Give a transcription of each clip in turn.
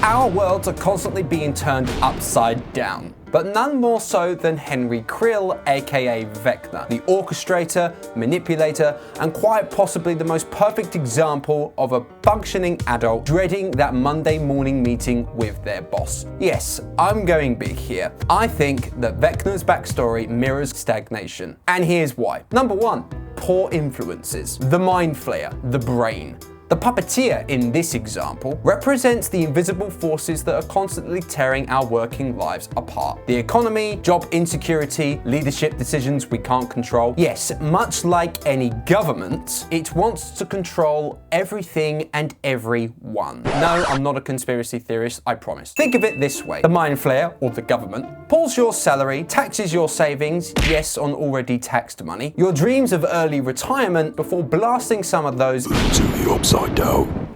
Our worlds are constantly being turned upside down, but none more so than Henry Creel, aka Vecna, the orchestrator, manipulator, and quite possibly the most perfect example of a functioning adult dreading that Monday morning meeting with their boss. Yes, I'm going big here. I think that Vecna's backstory mirrors stagnation, and here's why. Number one, poor influences. The mind flayer, the brain. The puppeteer in this example represents the invisible forces that are constantly tearing our working lives apart. The economy, job insecurity, leadership decisions we can't control. Yes, much like any government, it wants to control everything and everyone. No, I'm not a conspiracy theorist, I promise. Think of it this way. The mind flayer, or the government, pulls your salary, taxes your savings, yes, on already taxed money, your dreams of early retirement before blasting some of those into the upside down.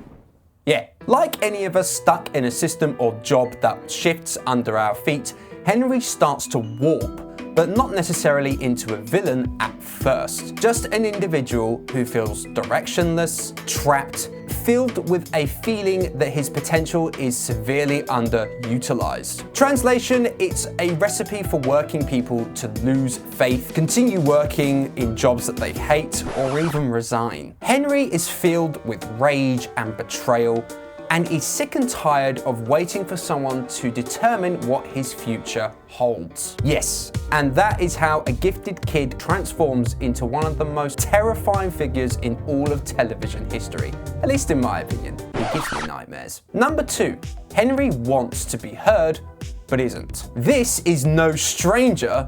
Yeah, like any of us stuck in a system or job that shifts under our feet, Henry starts to warp, but not necessarily into a villain at first. Just an individual who feels directionless, trapped, filled with a feeling that his potential is severely underutilized. Translation, it's a recipe for working people to lose faith, continue working in jobs that they hate, or even resign. Henry is filled with rage and betrayal, and is sick and tired of waiting for someone to determine what his future holds. Yes, and that is how a gifted kid transforms into one of the most terrifying figures in all of television history. At least in my opinion. He gives me nightmares. Number two, Henry wants to be heard, but isn't. This is no stranger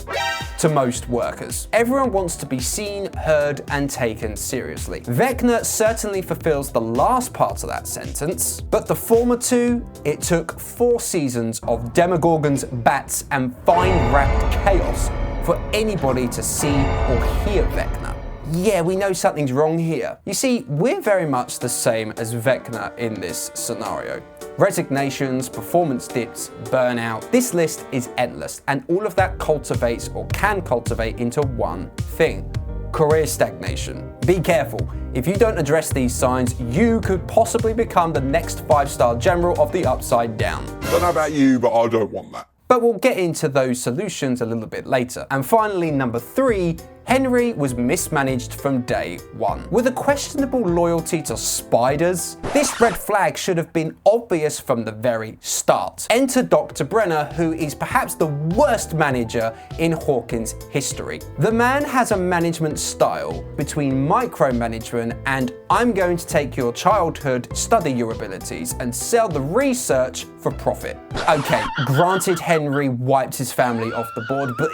to most workers. Everyone wants to be seen, heard, and taken seriously. Vecna certainly fulfills the last part of that sentence, but the former two, it took 4 seasons of demogorgons, bats, and fine-wrapped chaos for anybody to see or hear Vecna. Yeah, we know something's wrong here. You see, we're very much the same as Vecna in this scenario. Resignations, performance dips, burnout. This list is endless, and all of that cultivates or can cultivate into one thing: career stagnation. Be careful. If you don't address these signs, you could possibly become the next 5-star general of the upside down. Don't know about you, but I don't want that. But we'll get into those solutions a little bit later. And finally, number 3, Henry was mismanaged from day one. With a questionable loyalty to spiders, this red flag should have been obvious from the very start. Enter Dr. Brenner, who is perhaps the worst manager in Hawkins' history. The man has a management style between micromanagement and I'm going to take your childhood, study your abilities, and sell the research for profit. Okay, granted Henry wiped his family off the board, but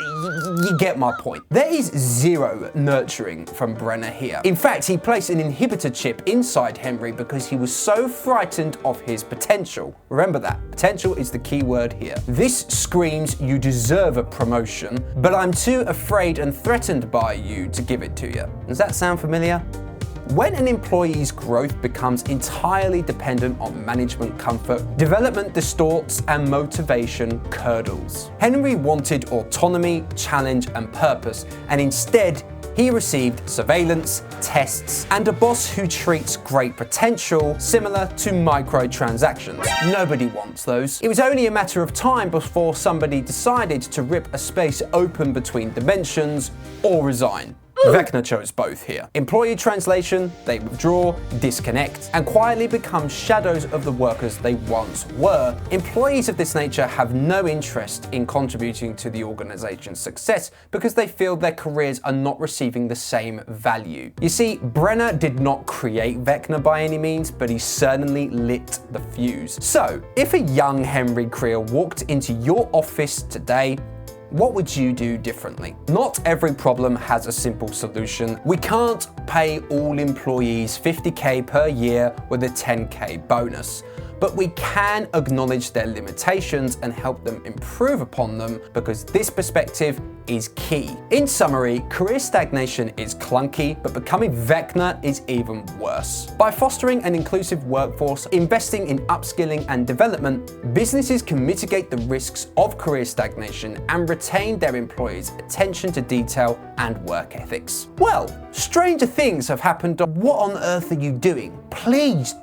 you get my point. There is zero nurturing from Brenner here. In fact, he placed an inhibitor chip inside Henry because he was so frightened of his potential. Remember that, potential is the key word here. This screams you deserve a promotion, but I'm too afraid and threatened by you to give it to you. Does that sound familiar? When an employee's growth becomes entirely dependent on management comfort, development distorts and motivation curdles. Henry wanted autonomy, challenge, and purpose, and instead, he received surveillance, tests, and a boss who treats great potential similar to microtransactions. Nobody wants those. It was only a matter of time before somebody decided to rip a space open between dimensions or resign. Vecna chose both here. Employee translation, they withdraw, disconnect, and quietly become shadows of the workers they once were. Employees of this nature have no interest in contributing to the organization's success because they feel their careers are not receiving the same value. You see, Brenner did not create Vecna by any means, but he certainly lit the fuse. So, if a young Henry Creel walked into your office today, what would you do differently? Not every problem has a simple solution. We can't pay all employees $50K per year with a $10K bonus. But we can acknowledge their limitations and help them improve upon them because this perspective is key. In summary, career stagnation is clunky, but becoming Vecna is even worse. By fostering an inclusive workforce, investing in upskilling and development, businesses can mitigate the risks of career stagnation and retain their employees' attention to detail and work ethics. Well, stranger things have happened. What on earth are you doing? please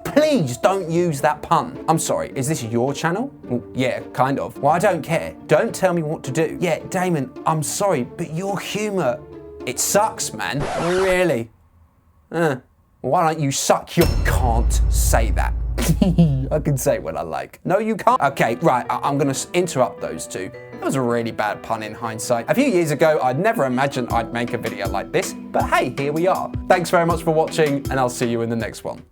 don't use that pun. I'm sorry, is this your channel? Well, yeah, kind of. Well, I don't care. Don't tell me what to do. Yeah, Damon, I'm sorry, but your humor, it sucks, man. Really? Why don't you suck your... Can't say that. I can say what I like. No, you can't. Okay, right, I'm gonna interrupt those two. That was a really bad pun in hindsight. A few years ago, I'd never imagined I'd make a video like this, but hey, here we are. Thanks very much for watching, and I'll see you in the next one.